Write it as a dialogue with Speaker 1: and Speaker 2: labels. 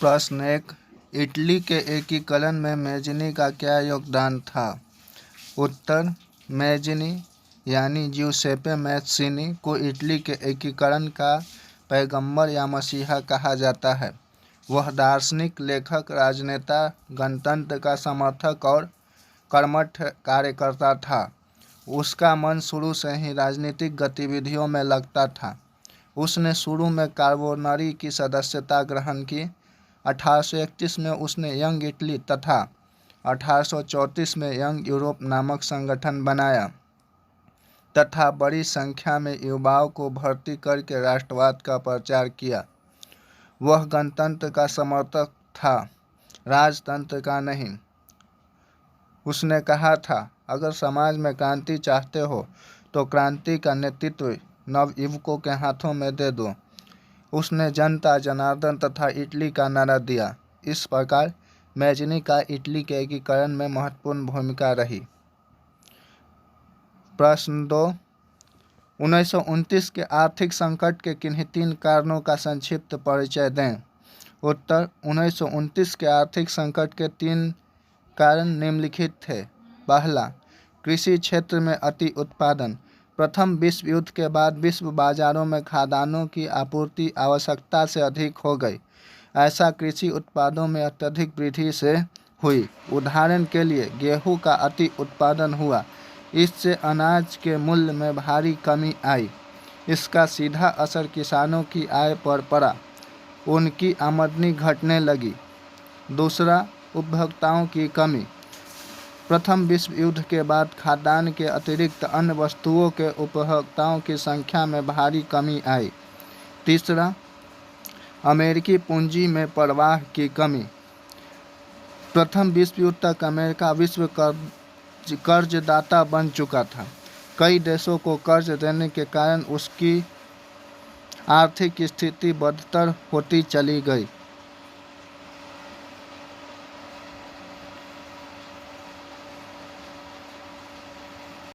Speaker 1: प्रश्न 1। इटली के एकीकरण में मैज़िनी का क्या योगदान था? उत्तर। मैज़िनी यानी ज्यूसेप्पे मैज़िनी को इटली के एकीकरण का पैगंबर या मसीहा कहा जाता है। वह दार्शनिक, लेखक, राजनेता, गणतंत्र का समर्थक और कर्मठ कार्यकर्ता था। उसका मन शुरू से ही राजनीतिक गतिविधियों में लगता था। उसने शुरू में कार्बोनरी की सदस्यता ग्रहण की। 1831 में उसने यंग इटली तथा 1834 में यंग यूरोप नामक संगठन बनाया तथा बड़ी संख्या में युवाओं को भर्ती करके राष्ट्रवाद का प्रचार किया। वह गणतंत्र का समर्थक था, राजतंत्र का नहीं। उसने कहा था, अगर समाज में क्रांति चाहते हो तो क्रांति का नेतृत्व नवयुवकों के हाथों में दे दो। उसने जनता, जनार्दन तथा इटली का नारा दिया। इस प्रकार मैज़िनी का इटली के एकीकरण में महत्वपूर्ण भूमिका रही। प्रश्न 2। 1929 के आर्थिक संकट के किन्हीं 3 कारणों का संक्षिप्त परिचय दें। उत्तर। 1929 के आर्थिक संकट के 3 कारण निम्नलिखित थे। पहला, कृषि क्षेत्र में अति उत्पादन। प्रथम विश्व युद्ध के बाद विश्व बाजारों में खाद्यान्नों की आपूर्ति आवश्यकता से अधिक हो गई। ऐसा कृषि उत्पादों में अत्यधिक वृद्धि से हुई। उदाहरण के लिए गेहूं का अति उत्पादन हुआ। इससे अनाज के मूल्य में भारी कमी आई। इसका सीधा असर किसानों की आय पर पड़ा। उनकी आमदनी घटने लगी। दूसरा, उपभोक्ताओं की कमी। प्रथम विश्व युद्ध के बाद खाद्यान्न के अतिरिक्त अन्य वस्तुओं के उपभोक्ताओं की संख्या में भारी कमी आई। तीसरा, अमेरिकी पूंजी में प्रवाह की कमी। प्रथम विश्व युद्ध तक अमेरिका विश्व कर्जदाता बन चुका था। कई देशों को कर्ज देने के कारण उसकी आर्थिक स्थिति बदतर होती चली गई।